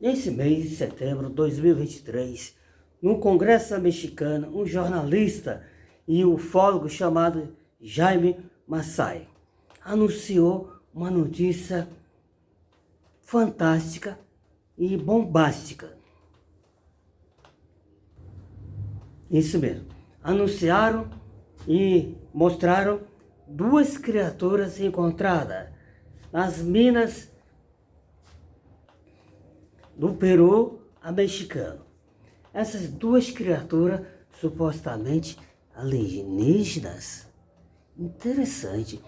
Nesse mês de setembro de 2023, no Congresso Mexicano, um jornalista e ufólogo chamado Jaime Massai anunciou uma notícia fantástica e bombástica. Isso mesmo. Anunciaram e mostraram duas criaturas encontradas nas minas do Peru a mexicano. Essas duas criaturas supostamente alienígenas. Interessante.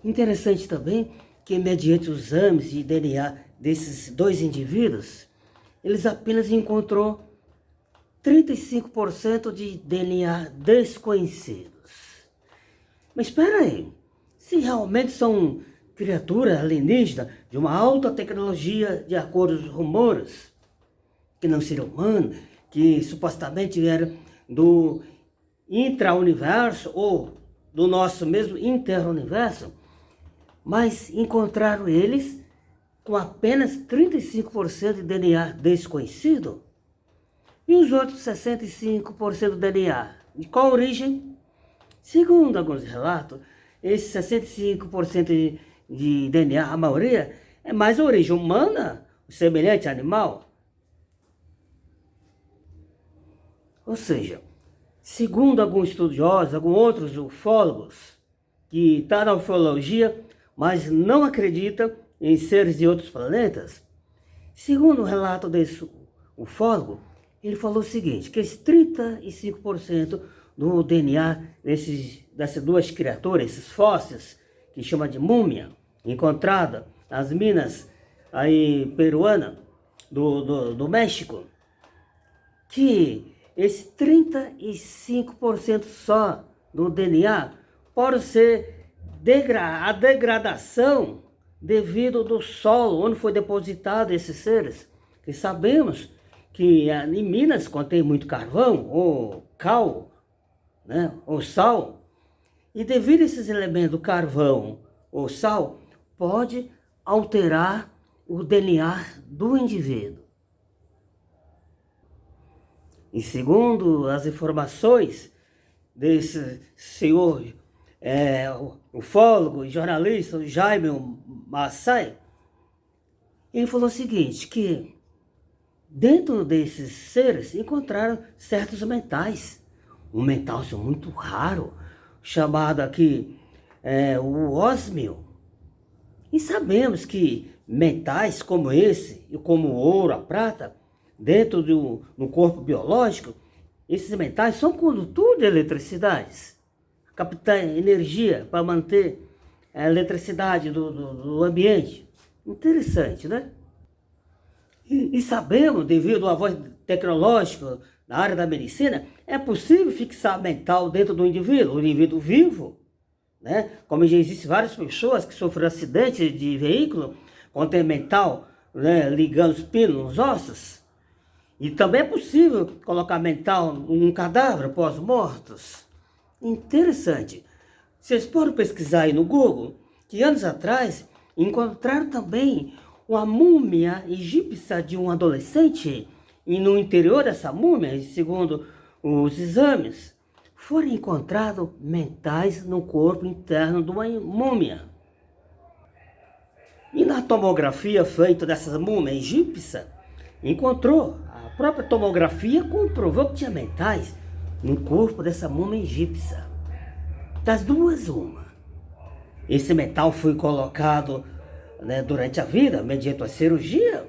Interessante também que, mediante os exames de DNA desses dois indivíduos, eles apenas encontrou 35% de DNA desconhecidos. Mas espera aí, se realmente são criaturas alienígenas de uma alta tecnologia, de acordo com os rumores, que não seriam humanos, que supostamente vieram do intra-universo ou do nosso mesmo inter-universo, mas encontraram eles com apenas 35% de DNA desconhecido? E os outros 65% de DNA? De qual origem? Segundo alguns relatos, esse 65% de DNA, a maioria, é mais origem humana, semelhante a animal. Ou seja, segundo alguns estudiosos, alguns outros ufólogos, que estão na ufologia, mas não acreditam em seres de outros planetas, segundo o relato desse ufólogo, ele falou o seguinte, que esses 35% do DNA dessas duas criaturas, esses fósseis, que chama de múmia, encontrada nas minas aí peruanas do México, que esse 35% só do DNA pode ser a degradação devido do solo onde foi depositado esses seres, que sabemos que em Minas contém muito carvão, ou cal, né, ou sal, e devido a esses elementos, do carvão ou sal, pode alterar o DNA do indivíduo. E segundo as informações desse senhor ufólogo e jornalista, Jaime Massai, ele falou o seguinte, que dentro desses seres encontraram certos metais. Um metal muito raro, chamado aqui o ósmio. E sabemos que metais como esse, e como o ouro, a prata, dentro no corpo biológico, esses metais são condutores de eletricidade, captar energia para manter a eletricidade do ambiente. Interessante, né? E sabemos, devido ao avanço tecnológico na área da medicina, é possível fixar mental dentro do indivíduo, o indivíduo vivo, né? Como já existem várias pessoas que sofreram acidente de veículo, contém mental, né, ligando os pinos nos ossos. E também é possível colocar mental num cadáver pós-mortos. Interessante. Vocês podem pesquisar aí no Google, que anos atrás encontraram também uma múmia egípcia de um adolescente, e no interior dessa múmia, segundo os exames, foram encontrados metais no corpo interno de uma múmia. E na tomografia feita dessa múmia egípcia, a própria tomografia comprovou que tinha metais no corpo dessa múmia egípcia. Das duas, uma. Esse metal foi colocado, né, durante a vida, mediante a cirurgia,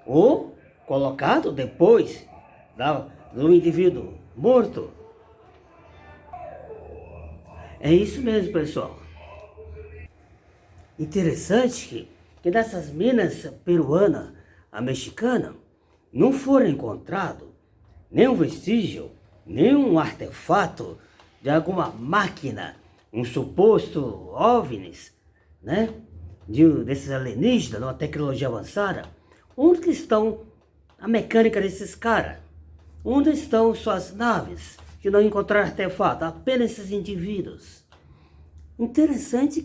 ou colocado depois do indivíduo morto. É isso mesmo, pessoal. Interessante que nessas minas peruanas, a mexicana, não foram encontrados nenhum vestígio, nenhum artefato de alguma máquina, um suposto OVNIs, né? Desses alienígenas, uma tecnologia avançada. Onde estão a mecânica desses caras? Onde estão suas naves que não encontraram artefato? Apenas esses indivíduos. Interessante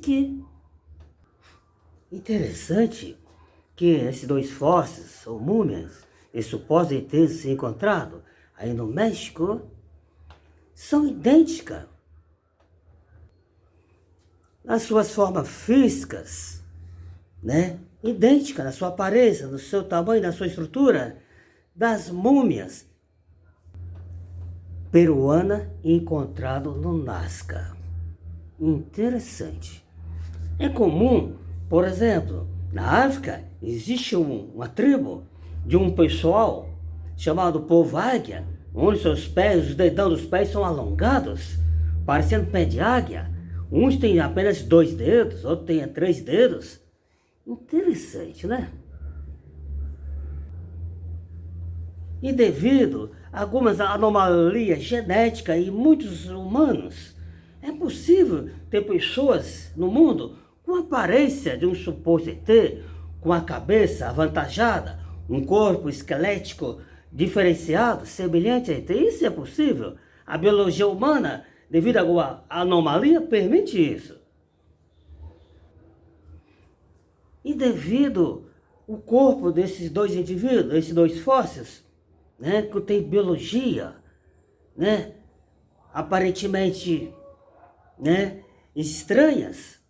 que esses dois fósseis, ou múmias, esses supostos ETs se encontrados aí no México, são idênticas nas suas formas físicas, né? Idêntica na sua aparência, no seu tamanho, na sua estrutura, das múmias peruana encontrado no Nazca. Interessante. É comum, por exemplo, na África, existe uma tribo de um pessoal chamado povo águia, onde seus pés, os dedão dos pés são alongados, parecendo pé de águia. Uns têm apenas 2 dedos, outros têm 3 dedos. Interessante, né? E devido a algumas anomalias genéticas em muitos humanos, é possível ter pessoas no mundo com a aparência de um suposto ET, com a cabeça avantajada, um corpo esquelético diferenciado, semelhante a ET. Isso é possível. A biologia humana, devido a alguma anomalia, permite isso. E devido ao corpo desses dois indivíduos, esses dois fósseis, né, que tem biologia, né, aparentemente, né, estranhas.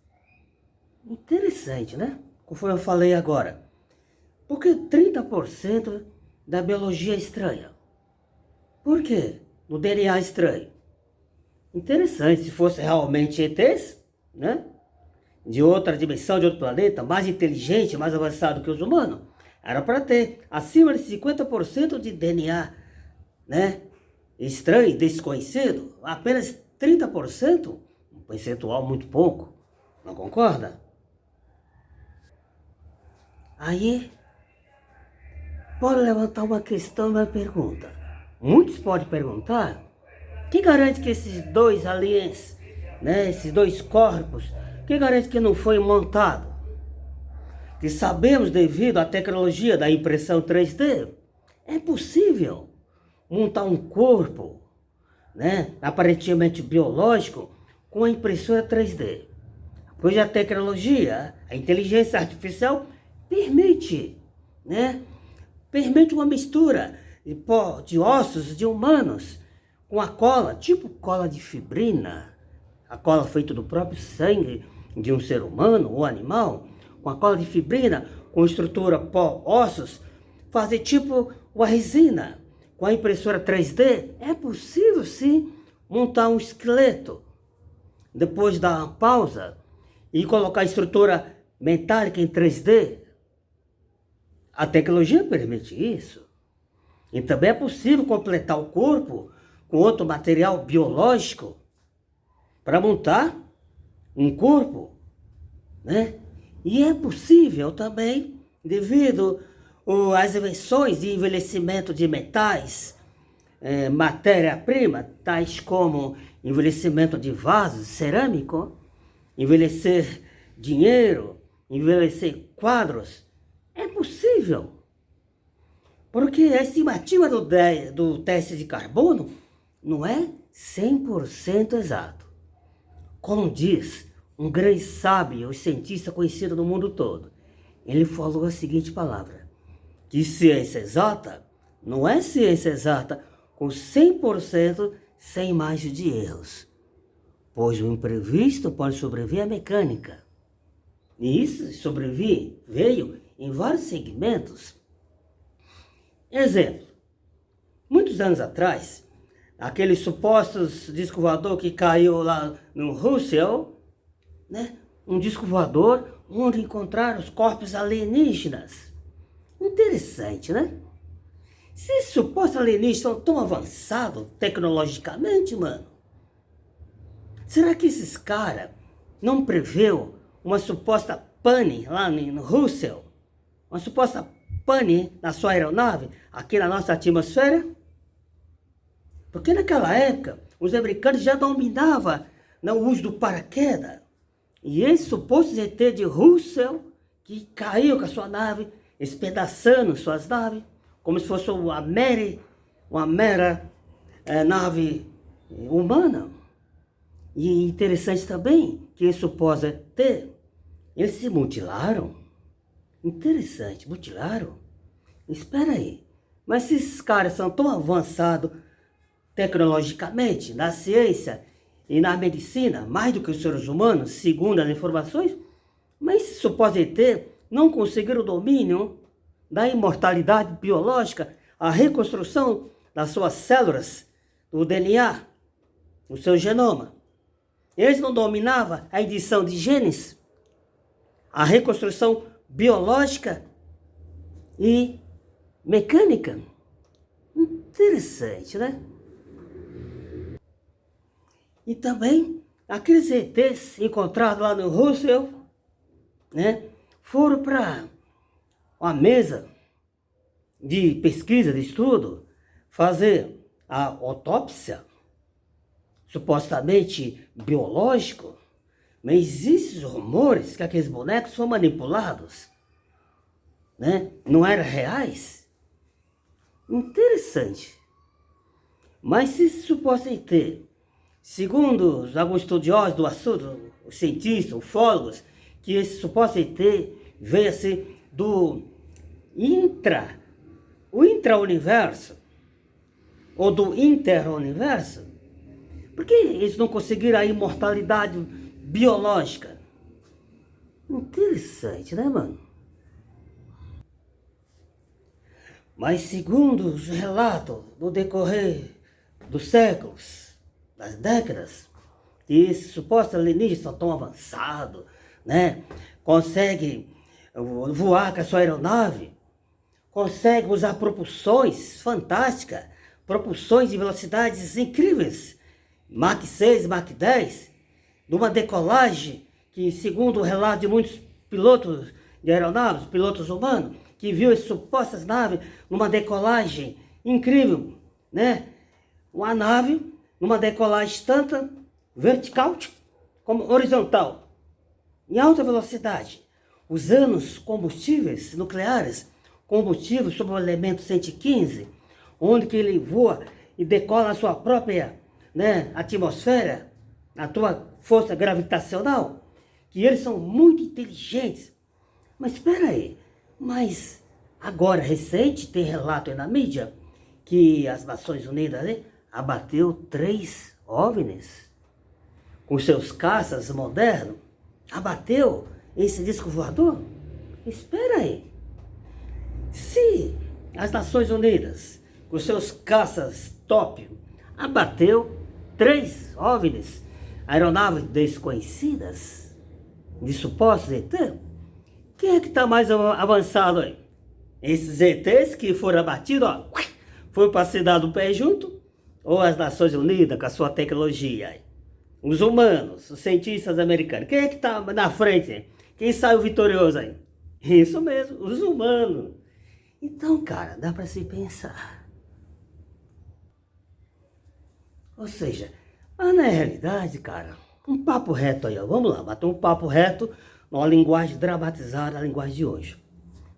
Interessante, né? Conforme eu falei agora. Porque 30% da biologia é estranha. Por quê? No DNA estranho. Interessante, se fosse realmente ETs, né? De outra dimensão, de outro planeta, mais inteligente, mais avançado que os humanos, era para ter acima de 50% de DNA, né? Estranho, desconhecido, apenas 30%, um percentual muito pouco, não concorda? Aí, pode levantar uma questão, uma pergunta. Muitos podem perguntar, que garante que esses dois aliens, né, esses dois corpos, que garante que não foi montado? Que sabemos, devido à tecnologia da impressão 3D, é possível montar um corpo, né, aparentemente biológico, com a impressora 3D. Pois a tecnologia, a inteligência artificial, permite, né, permite uma mistura de ossos de humanos com a cola, tipo cola de fibrina, a cola feita do próprio sangue de um ser humano ou animal, com a cola de fibrina, com estrutura pó-ossos, fazer tipo uma resina. Com a impressora 3D, é possível sim montar um esqueleto, depois dar uma pausa e colocar a estrutura metálica em 3D. A tecnologia permite isso. E também é possível completar o corpo com outro material biológico para montar um corpo, né? E é possível também, devido às invenções de envelhecimento de metais, matéria-prima, tais como envelhecimento de vasos cerâmico, envelhecer dinheiro, envelhecer quadros, é possível. Porque a estimativa do teste de carbono não é 100% exato. Como diz um grande sábio e cientista conhecido no mundo todo, ele falou a seguinte palavra, que ciência exata não é ciência exata com 100% sem margem de erros, pois o imprevisto pode sobreviver à mecânica. E isso veio em vários segmentos. Exemplo, muitos anos atrás, aqueles supostos disco voador que caiu lá no Russell, né? Um disco voador onde encontraram os corpos alienígenas. Interessante, né? Se esses supostos alienígenas são tão avançados tecnologicamente, mano, será que esses caras não preveu uma suposta pane lá no Russell? Uma suposta pane na sua aeronave, aqui na nossa atmosfera? Porque naquela época, os americanos já dominavam o uso do paraquedas. E esse suposto ET de Russell, que caiu com a sua nave, espedaçando suas naves, como se fosse uma mera nave humana. E interessante também que esse suposto ET, eles se mutilaram. Interessante, mutilaram? Espera aí, mas se esses caras são tão avançados tecnologicamente, na ciência e na medicina, mais do que os seres humanos, segundo as informações, mas esses supostos ET não conseguiram o domínio da imortalidade biológica, a reconstrução das suas células, do DNA, o seu genoma. Eles não dominavam a edição de genes, a reconstrução biológica e mecânica. Interessante, né? E também aqueles ETs encontrados lá no Russell, né, foram para uma mesa de pesquisa, de estudo, fazer a autópsia, supostamente biológico, mas existem rumores que aqueles bonecos foram manipulados, né? Não eram reais. Interessante. Mas se supostos ter, segundo alguns estudiosos do assunto, os cientistas, ufólogos, que esse suposto ET veio assim do intra-universo, ou do interuniverso, por que eles não conseguiram a imortalidade biológica? Interessante, né, mano? Mas segundo os relatos do decorrer dos séculos, das décadas, que esses supostos alienígenas são tão avançados, né? Conseguem voar com a sua aeronave, conseguem usar propulsões fantásticas, propulsões de velocidades incríveis, Mach 6, Mach 10, numa decolagem que, segundo o relato de muitos pilotos de aeronaves, pilotos humanos, que viu as supostas naves numa decolagem incrível, né? Uma nave numa decolagem tanto vertical como horizontal, em alta velocidade, usando os combustíveis nucleares, combustível sobre o elemento 115, onde que ele voa e decola a sua própria, né, atmosfera, a tua força gravitacional, que eles são muito inteligentes. Mas espera aí, mas agora recente tem relato aí na mídia que as Nações Unidas, né, abateu 3 OVNIs com seus caças modernos, abateu esse disco voador. Espera aí, se as Nações Unidas com seus caças top abateu 3 OVNIs, aeronaves desconhecidas, de supostos ET, quem é que está mais avançado aí? Esses ETs que foram abatidos, ó, foi para se dar do pé junto? Ou as Nações Unidas com a sua tecnologia aí? Os humanos, os cientistas americanos, quem é que está na frente? Quem saiu vitorioso aí? Isso mesmo, os humanos. Então, cara, dá para se pensar. Ou seja, mas na realidade, cara, um papo reto aí, ó. Vamos lá, bater um papo reto numa linguagem dramatizada, a linguagem de hoje.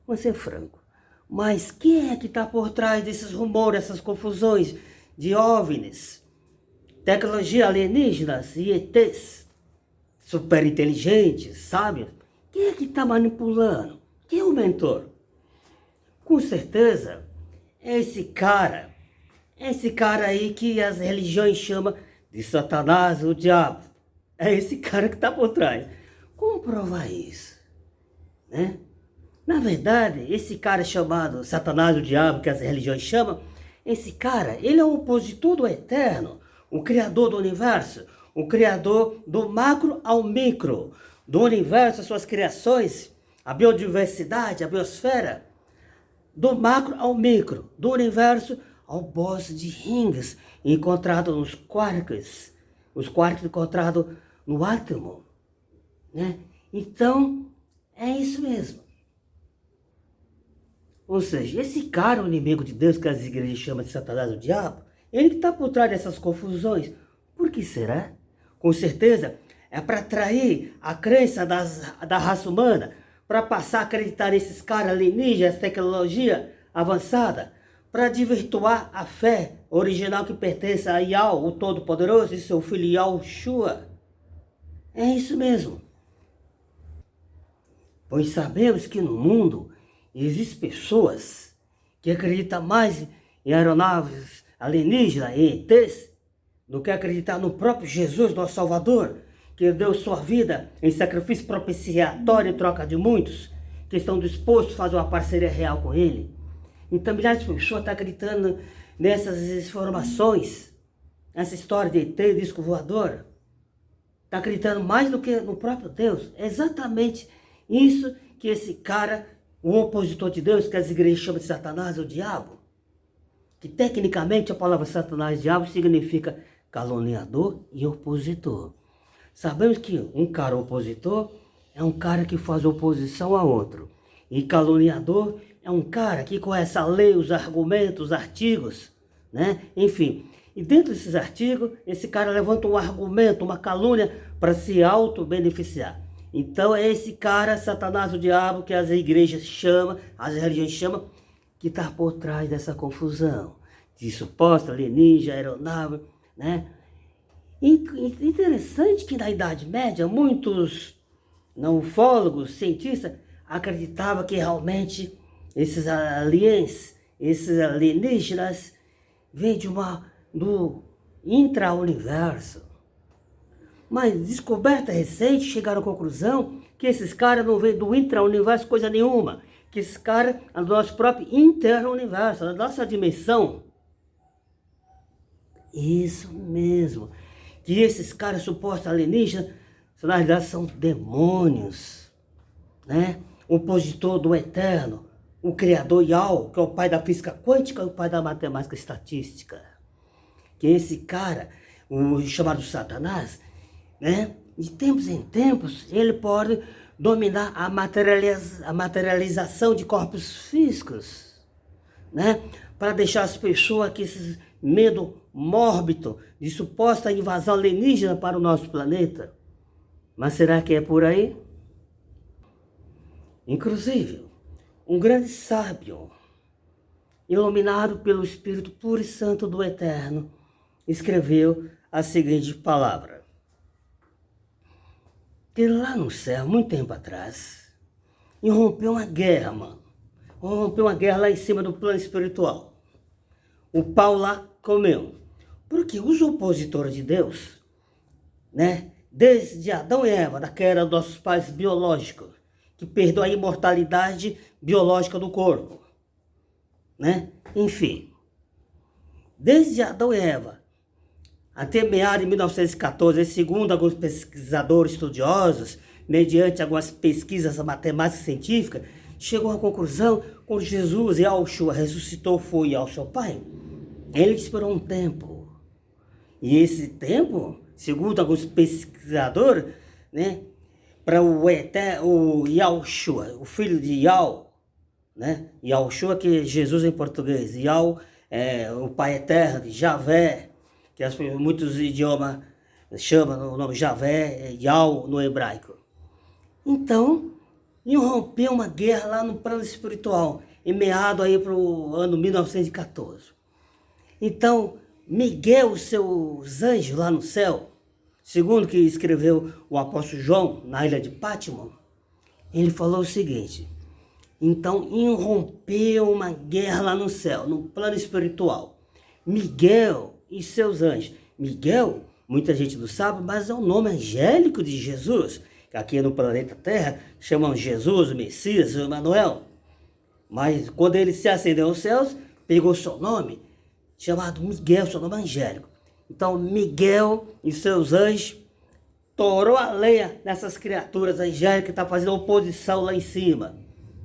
Vou ser franco. Mas quem é que está por trás desses rumores, essas confusões de OVNIs, tecnologia alienígenas e ETs, super inteligentes, sábios? Quem é que está manipulando? Quem é o mentor? Com certeza, é esse cara aí que as religiões chamam de Satanás, o diabo. É esse cara que está por trás. Como provar isso? Né? Na verdade, esse cara chamado Satanás, o diabo, que as religiões chamam, esse cara, ele é o opositor do eterno, o criador do universo, o criador do macro ao micro, do universo, as suas criações, a biodiversidade, a biosfera, do macro ao micro, do universo ao bóson de Higgs, encontrado nos quarks, os quarks encontrados no átomo, né? Então, é isso mesmo. Ou seja, esse cara, o inimigo de Deus, que as igrejas chamam de Satanás, o diabo, ele que está por trás dessas confusões. Por que será? Com certeza, é para atrair a crença da raça humana, para passar a acreditar nesses caras alienígenas, tecnologia avançada, para desvirtuar a fé original que pertence a Yahweh, o Todo-Poderoso, e seu filho Yahushua. É isso mesmo. Pois sabemos que no mundo existem pessoas que acreditam mais em aeronaves alienígenas e ETs do que acreditar no próprio Jesus, nosso Salvador, que deu sua vida em sacrifício propiciatório em troca de muitos que estão dispostos a fazer uma parceria real com Ele. Então milhares de pessoas estão acreditando nessas informações, nessa história de ET, disco voador. Está acreditando mais do que no próprio Deus. É exatamente isso que esse cara, o opositor de Deus, que as igrejas chamam de Satanás, o diabo, que tecnicamente a palavra Satanás e diabo significa caluniador e opositor. Sabemos que um cara opositor é um cara que faz oposição a outro. E caluniador é um cara que conhece a lei, os argumentos, os artigos, né? Enfim, e dentro desses artigos, esse cara levanta um argumento, uma calúnia para se auto-beneficiar. Então é esse cara, Satanás, o diabo, que as igrejas chamam, as religiões chamam, que está por trás dessa confusão de suposta alienígena, aeronave, né? Interessante que na Idade Média, muitos ufólogos, cientistas, acreditavam que realmente esses aliens, esses alienígenas, vêm do intra-universo. Mas descoberta recente, chegaram à conclusão que esses caras não vêm do intra-universo coisa nenhuma. Que esses caras é do nosso próprio inter-universo, da nossa dimensão. Isso mesmo. Que esses caras supostos alienígenas, na realidade são demônios, né? O opositor do eterno, o criador Yao, que é o pai da física quântica e o pai da matemática estatística. Que esse cara, o chamado Satanás, né? De tempos em tempos, ele pode dominar a materialização de corpos físicos, né? Para deixar as pessoas com esse medo mórbido de suposta invasão alienígena para o nosso planeta. Mas será que é por aí? Inclusive, um grande sábio, iluminado pelo Espírito puro e santo do Eterno, escreveu a seguinte palavra. Que lá no céu, muito tempo atrás, irrompeu uma guerra, mano. Irrompeu uma guerra lá em cima do plano espiritual. O pau lá comeu. Porque os opositores de Deus, né? Desde Adão e Eva, da queda dos nossos pais biológicos, que perdeu a imortalidade biológica do corpo, né? Enfim, desde Adão e Eva, até meados de 1914, segundo alguns pesquisadores estudiosos, mediante algumas pesquisas matemáticas científicas, chegou à conclusão que quando Jesus, Yahushua, ressuscitou, foi ao seu Pai, ele esperou um tempo. E esse tempo, segundo alguns pesquisadores, né, para o Yahushua, o filho de Yahweh, né? Yahushua, que é Jesus em português, Yahweh é o Pai Eterno, de Javé, que muitos idiomas chamam o nome Javé, Yahweh no hebraico. Então, irrompeu uma guerra lá no plano espiritual, em meado aí para o ano 1914. Então, Miguel, os seus anjos lá no céu, segundo que escreveu o apóstolo João na ilha de Patmos, ele falou o seguinte: então irrompeu uma guerra lá no céu, no plano espiritual. Miguel e seus anjos. Miguel, muita gente não sabe, mas é o nome angélico de Jesus, que aqui no planeta Terra chamam Jesus, o Messias, o Emmanuel. Mas quando ele se ascendeu aos céus, pegou seu nome, chamado Miguel, seu nome angélico. Então Miguel e seus anjos torou a lenha nessas criaturas angélicas que estão fazendo oposição lá em cima,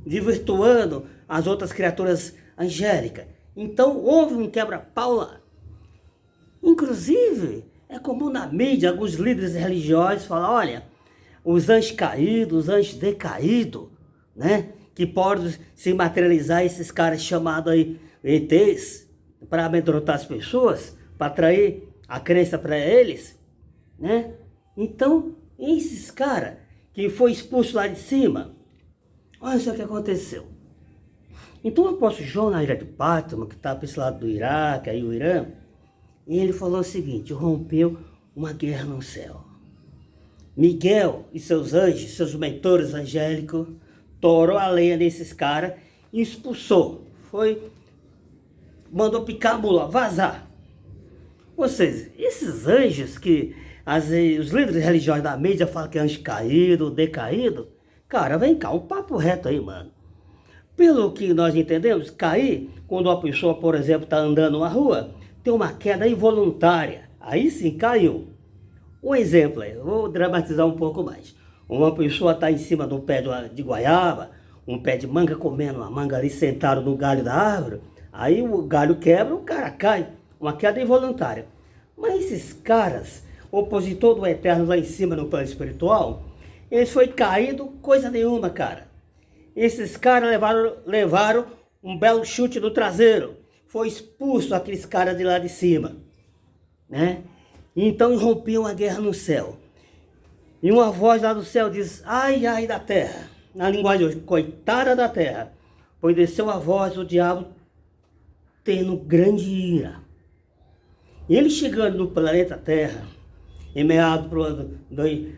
desvirtuando as outras criaturas angélicas. Então houve um quebra-pau lá. Inclusive, é comum na mídia, alguns líderes religiosos falam, olha, os anjos caídos, os anjos decaídos, né? Que podem se materializar esses caras chamados aí ETs, para amedrontar as pessoas, para atrair a crença para eles, né? Então, esses caras que foi expulso lá de cima, olha só o que aconteceu. Então o apóstolo João, na ilha de Patmos, que está para esse lado do Iraque, aí o Irã, e ele falou o seguinte: rompeu uma guerra no céu. Miguel e seus anjos, seus mentores angélicos, torou a lenha desses caras e expulsou. Mandou picar a mula, vazar. Ou seja, esses anjos que os líderes religiosos da mídia falam que é anjo caído, decaído. Cara, vem cá, um papo reto aí, mano. Pelo que nós entendemos, cair, quando uma pessoa, por exemplo, está andando na rua, tem uma queda involuntária. Aí sim, caiu. Um exemplo aí, vou dramatizar um pouco mais. Uma pessoa está em cima de um pé de goiaba, um pé de manga, comendo uma manga ali sentado no galho da árvore. Aí o galho quebra, o cara cai. Uma queda involuntária. Mas esses caras, opositor do Eterno lá em cima no plano espiritual, eles foi caído coisa nenhuma, cara. Esses caras levaram um belo chute no traseiro. Foi expulso aqueles caras de lá de cima, né? Então irrompeu uma guerra no céu. E uma voz lá do céu diz, ai, ai da terra. Na linguagem hoje, coitada da terra. Pois desceu a voz do diabo tendo grande ira. E ele chegando no planeta Terra, em meados do ano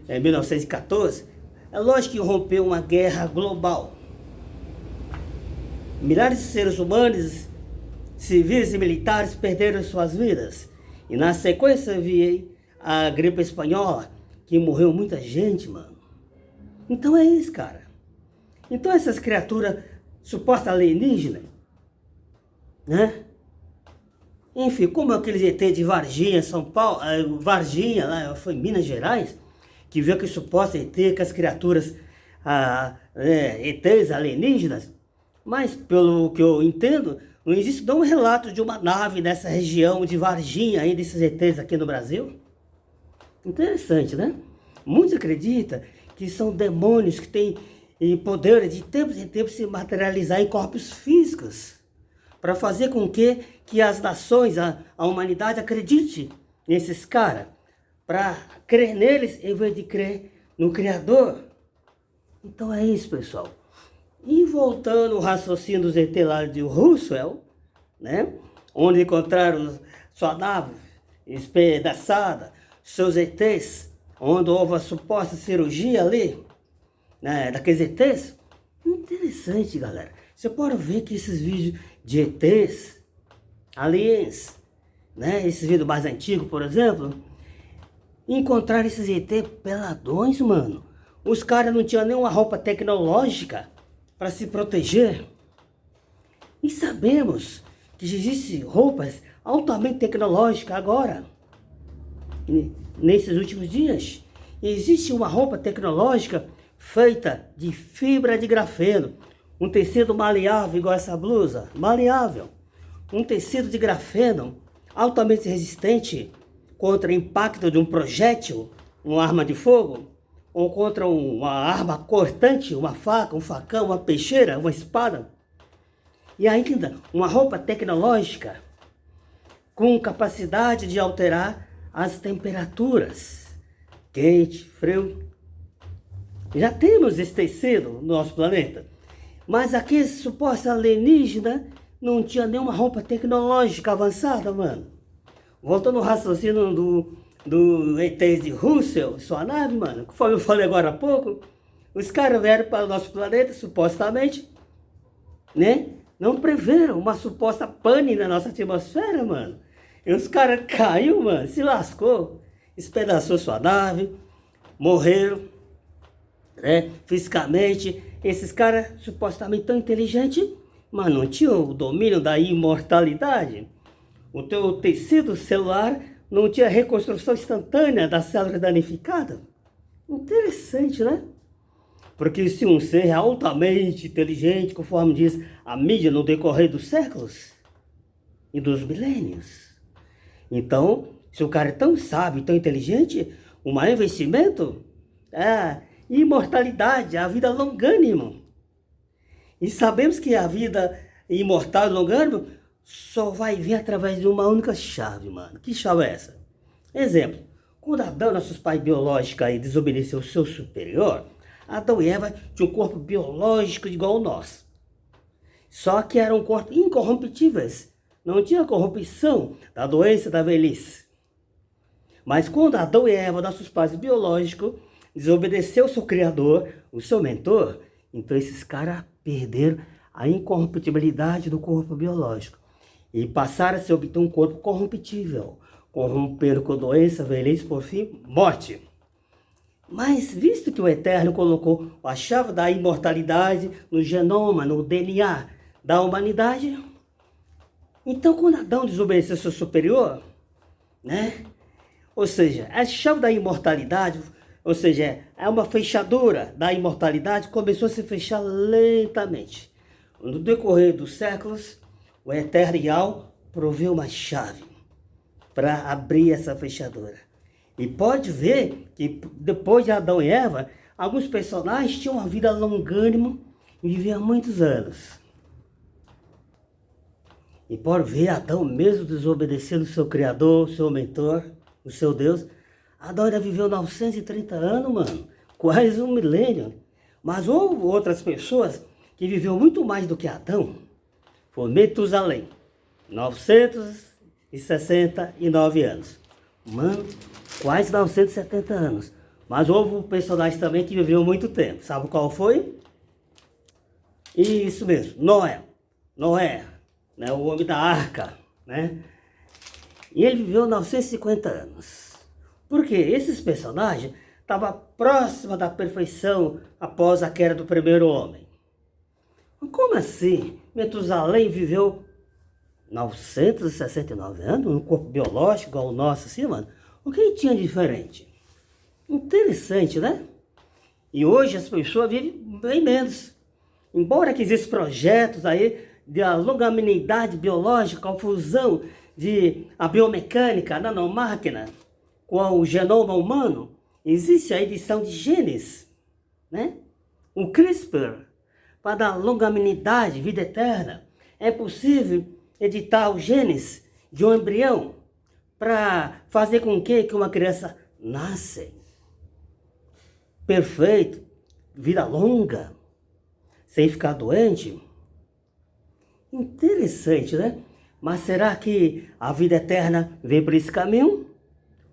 1914, é lógico que rompeu uma guerra global. Milhares de seres humanos, civis e militares perderam suas vidas. E na sequência veio a gripe espanhola, que morreu muita gente, mano. Então é isso, cara. Então essas criaturas supostas alienígenas, né? Enfim, como aqueles ET de Varginha, São Paulo, Varginha, lá foi em Minas Gerais, que viu que suposto ET, que as criaturas ETs alienígenas, mas pelo que eu entendo, não existe um relato de uma nave nessa região de Varginha, aí desses ETs aqui no Brasil. Interessante, né? Muitos acreditam que são demônios que têm poder de tempos em tempos se materializar em corpos físicos, para fazer com que as nações, a humanidade acredite nesses caras, para crer neles em vez de crer no Criador. Então é isso, pessoal. E voltando ao raciocínio dos ET lá de Roswell, né? Onde encontraram sua nave espedaçada, seus ETs, onde houve a suposta cirurgia ali, né, daqueles ETs. Interessante, galera. Você pode ver que esses vídeos de ETs, aliens, né, esses vídeos mais antigos, por exemplo, encontraram esses ET peladões, mano. Os caras não tinham nenhuma roupa tecnológica para se proteger. E sabemos que existem roupas altamente tecnológicas agora. Nesses últimos dias, existe uma roupa tecnológica feita de fibra de grafeno. Um tecido maleável igual essa blusa, maleável. Um tecido de grafeno altamente resistente contra o impacto de um projétil, uma arma de fogo, ou contra uma arma cortante, uma faca, um facão, uma peixeira, uma espada. E ainda uma roupa tecnológica com capacidade de alterar as temperaturas, quente, frio. Já temos esse tecido no nosso planeta. Mas aquele suposto alienígena não tinha nenhuma roupa tecnológica avançada, mano. Voltando ao raciocínio do ET de Russell, sua nave, mano, conforme eu falei agora há pouco, os caras vieram para o nosso planeta, supostamente, né? Não preveram uma suposta pane na nossa atmosfera, mano. E os caras caiu, mano, se lascou, espedaçou sua nave, morreram, né? Fisicamente. Esses caras supostamente tão inteligentes, mas não tinham o domínio da imortalidade. O teu tecido celular não tinha reconstrução instantânea da célula danificada. Interessante, né? Porque se um ser é altamente inteligente, conforme diz a mídia no decorrer dos séculos e dos milênios, então, se o cara é tão sábio, tão inteligente, o maior investimento é imortalidade, a vida longânima. E sabemos que a vida imortal e longânima só vai vir através de uma única chave, mano. Que chave é essa? Exemplo, quando Adão, nossos pais biológicos, aí, desobedeceu o seu superior, Adão e Eva tinham um corpo biológico igual ao nosso. Só que eram corpos incorruptíveis. Não tinha corrupção da doença da velhice. Mas quando Adão e Eva, nossos pais biológicos, desobedeceu o seu Criador, o seu mentor, Então esses caras perderam a incorruptibilidade do corpo biológico e passaram a se obter um corpo corruptível, corromperam com doença, velhice, por fim, morte. Mas visto que o Eterno colocou a chave da imortalidade no genoma, no DNA da humanidade, então quando Adão desobedeceu seu superior, né? Ou seja, a chave da imortalidade, ou seja, é uma fechadura da imortalidade, começou a se fechar lentamente. No decorrer dos séculos, o Eterno Yahweh proveu uma chave para abrir essa fechadura. E pode ver que depois de Adão e Eva, alguns personagens tinham uma vida longânima e viviam muitos anos. E pode ver Adão mesmo desobedecendo o seu Criador, o seu mentor, o seu Deus. Adão ainda viveu 930 anos, mano. Quase um milênio. Mas houve outras pessoas que viveu muito mais do que Adão. Foi Metusalém. 969 anos. Mano, quase 970 anos. Mas houve um personagem também que viveu muito tempo. Sabe qual foi? Isso mesmo, Noé. Noé, né, o homem da arca, né? E ele viveu 950 anos. Porque esses personagens estavam próximos da perfeição após a queda do primeiro homem. Como assim? Metusalém viveu 969 anos, um corpo biológico igual o nosso, assim, mano? O que tinha de diferente? Interessante, né? E hoje as pessoas vivem bem menos. Embora que existam projetos aí de longanimidade biológica, a fusão de a biomecânica, a nanomáquina com o genoma humano, existe a edição de genes, né? O CRISPR, para dar longanimidade, vida eterna. É possível editar os genes de um embrião para fazer com que uma criança nasça perfeito, vida longa, sem ficar doente. Interessante, né? Mas será que a vida eterna vem por esse caminho?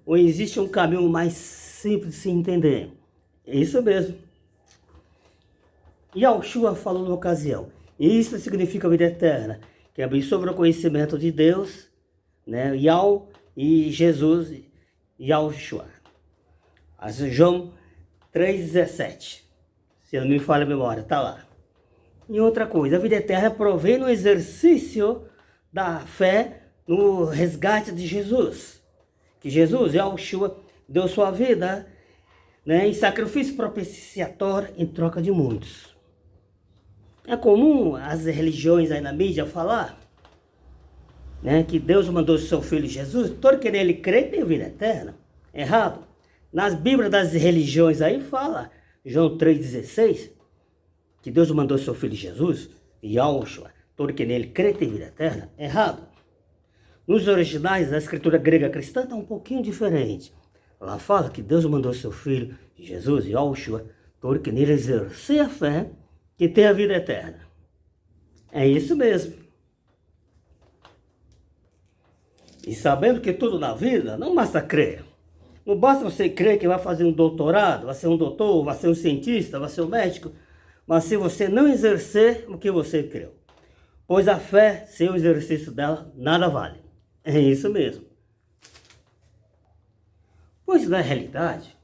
Ou existe um caminho mais simples de se entender? É isso mesmo. Yahushua falou na ocasião, isso significa vida eterna, que é sobre o conhecimento de Deus, né? Yahweh e Jesus, Yahushua. João 3,17, se não me falha a memória, está lá. E outra coisa, a vida eterna provém no exercício da fé no resgate de Jesus. Que Jesus, Yahushua, deu sua vida, né, em sacrifício propiciatório em troca de muitos. É comum as religiões aí na mídia falar, né, que Deus mandou o seu filho Jesus, todo que nele crê tem vida eterna. Errado. Nas Bíblias das religiões aí fala, João 3,16, que Deus mandou seu filho Jesus, Yahushua, todo que nele crê tem vida eterna. Errado. Nos originais da escritura grega cristã está um pouquinho diferente. Lá fala que Deus mandou seu filho Jesus, Yahushua, todo que nele exercer a fé, que tem a vida eterna. É isso mesmo. E sabendo que tudo na vida não basta crer. Não basta você crer que vai fazer um doutorado, vai ser um doutor, vai ser um cientista, vai ser um médico, mas se você não exercer o que você creu. Pois a fé, sem o exercício dela, nada vale. É isso mesmo. Pois na realidade,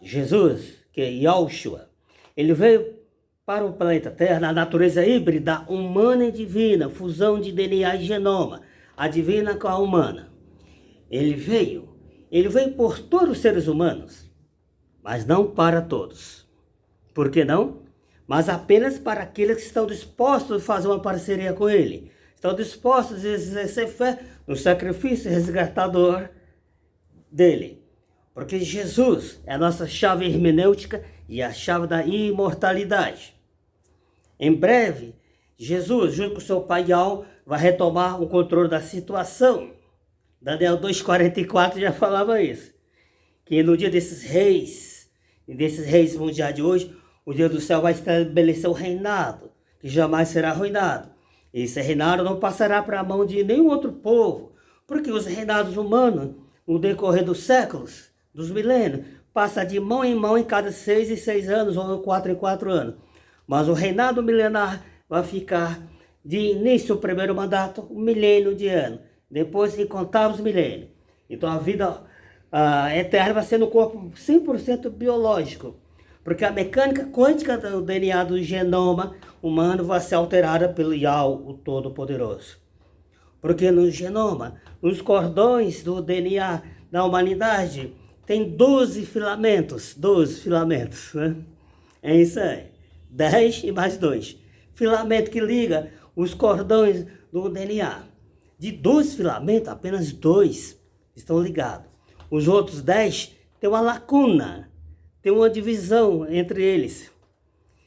Jesus, que é Yahushua, ele veio para o planeta Terra, na natureza híbrida humana e divina, fusão de DNA e genoma, a divina com a humana. Ele veio por todos os seres humanos, mas não para todos. Por que não? Mas apenas para aqueles que estão dispostos a fazer uma parceria com ele, estão dispostos a exercer fé no sacrifício resgatador dele. Porque Jesus é a nossa chave hermenêutica e a chave da imortalidade. Em breve, Jesus, junto com seu pai Yahweh, vai retomar o controle da situação. Daniel 2,44 já falava isso. Que no dia desses reis mundiais de hoje, o Deus do céu vai estabelecer o reinado, que jamais será arruinado. Esse reinado não passará para a mão de nenhum outro povo, porque os reinados humanos, no decorrer dos séculos, dos milênios, passa de mão em mão em cada 6 em 6 anos, ou 4 em 4 anos. Mas o reinado milenar vai ficar de início o primeiro mandato, 1 milênio de anos. Depois, incontáveis milênios. Então a vida eterna vai ser no corpo 100% biológico. Porque a mecânica quântica do DNA do genoma humano vai ser alterada pelo Yao, o Todo-Poderoso. Porque no genoma, nos cordões do DNA da humanidade, tem 12 filamentos. 12 filamentos, né? É isso aí. 10 e mais 2. Filamento que liga os cordões do DNA. De 12 filamentos, apenas 2 estão ligados. Os outros 10 têm uma lacuna, tem uma divisão entre eles.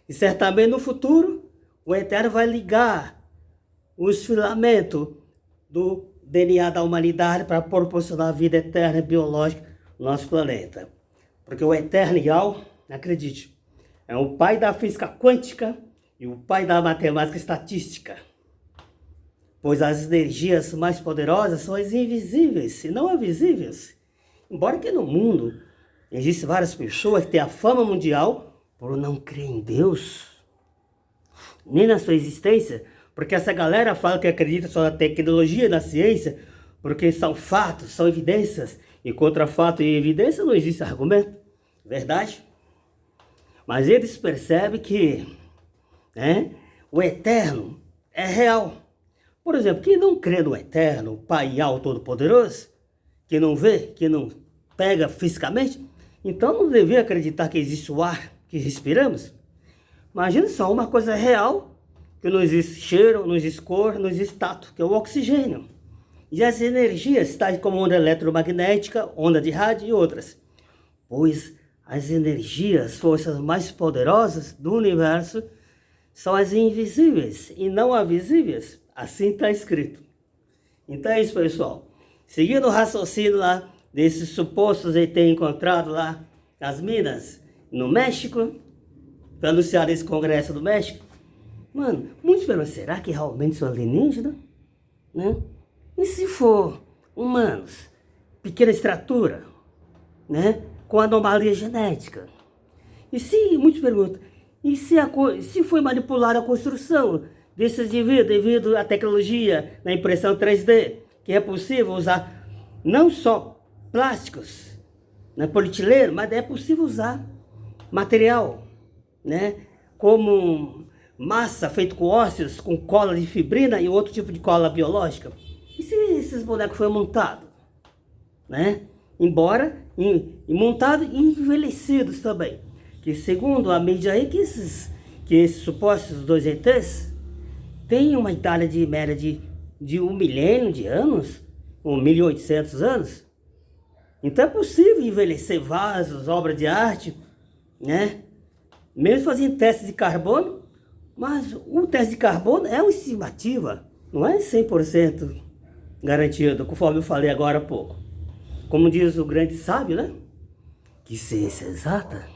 E certamente no futuro, o Eterno vai ligar os filamentos do DNA da humanidade para proporcionar a vida eterna e biológica no nosso planeta. Porque o Eterno Yao, acredite, é o pai da física quântica e o pai da matemática estatística. Pois as energias mais poderosas são as invisíveis e não as visíveis. Embora que no mundo existem várias pessoas que têm a fama mundial por não crer em Deus, nem na sua existência, porque essa galera fala que acredita só na tecnologia e na ciência, porque são fatos, são evidências, e contra fato e evidência não existe argumento, verdade? Mas eles percebem que o Eterno é real. Por exemplo, quem não crê no Eterno, o Pai Yao Todo-Poderoso, que não vê, que não pega fisicamente, então não devia acreditar que existe o ar que respiramos. Imagina só, uma coisa real, que não existe cheiro, não existe cor, não existe tato, que é o oxigênio. E as energias, tais como onda eletromagnética, onda de rádio e outras. Pois as energias, forças mais poderosas do universo, são as invisíveis e não as visíveis. Assim está escrito. Então é isso, pessoal. Seguindo o raciocínio lá desses supostos ET encontrados lá nas minas, no México, para anunciar esse congresso do México, mano, muitos perguntam, será que realmente são alienígenas? Né? E se for humanos, pequena estatura, né? Com anomalia genética? E se, muitos perguntam, e se foi manipulada a construção desses indivíduos devido à tecnologia na impressão 3D, que é possível usar não só plásticos, né, polietileno, mas é possível usar material, né, como massa feita com ósseos, com cola de fibrina e outro tipo de cola biológica. E se esses bonecos foram montados, né, embora montado e envelhecidos também, que segundo a mídia aí, que esses supostos dois ETs têm uma idade de média de 1 milênio de anos, 1.800 anos. Então é possível envelhecer vasos, obras de arte, né? Mesmo fazendo testes de carbono, mas o teste de carbono é uma estimativa, não é 100% garantido, conforme eu falei agora há pouco. Como diz o grande sábio, né? Que ciência exata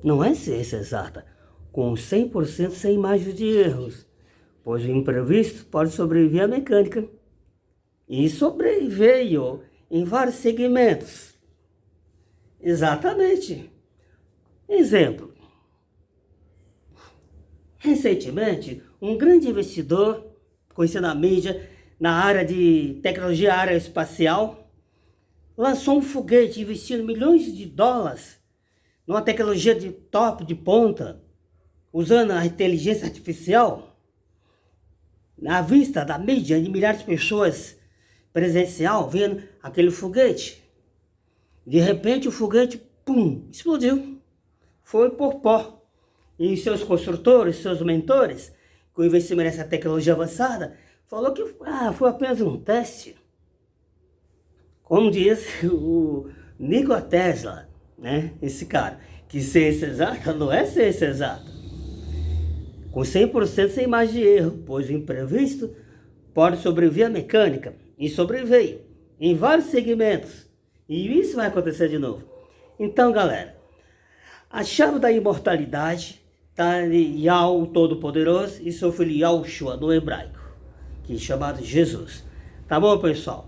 não é ciência exata, com 100% sem margem de erros, pois o imprevisto pode sobreviver à mecânica. E sobreveio em vários segmentos. Exatamente. Exemplo. Recentemente, um grande investidor, conhecido na mídia, na área de tecnologia aeroespacial, lançou um foguete investindo milhões de dólares numa tecnologia de top, de ponta, usando a inteligência artificial, à vista da mídia de milhares de pessoas presencial, vendo aquele foguete. De repente o foguete, pum, explodiu. Foi por pó. E seus construtores, seus mentores, com investimento nessa tecnologia avançada, falou que foi apenas um teste. Como diz o Nikola Tesla, né? Esse cara, que ciência exata não é ciência exata. Com 100% sem margem de erro, pois o imprevisto pode sobreviver à mecânica. E sobreveio em vários segmentos. E isso vai acontecer de novo. Então, galera, a chave da imortalidade está em Yao Todo-Poderoso e seu filho Yahushua no hebraico, que é chamado Jesus. Tá bom, pessoal?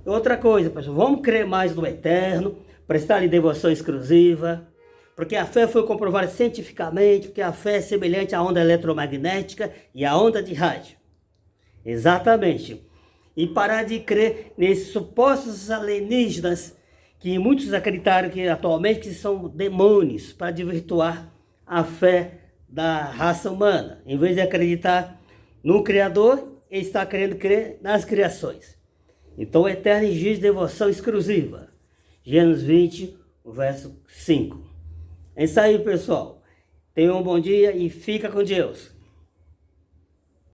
Outra coisa, pessoal, vamos crer mais no Eterno, prestar-lhe devoção exclusiva, Porque a fé foi comprovada cientificamente, porque a fé é semelhante à onda eletromagnética e à onda de rádio. Exatamente. E parar de crer nesses supostos alienígenas que muitos acreditaram que atualmente que são demônios para desvirtuar a fé da raça humana. Em vez de acreditar no Criador, ele está querendo crer nas criações. Então, o eterno exige devoção exclusiva. Gênesis 20, verso 5. É isso aí, pessoal. Tenham um bom dia e fica com Deus.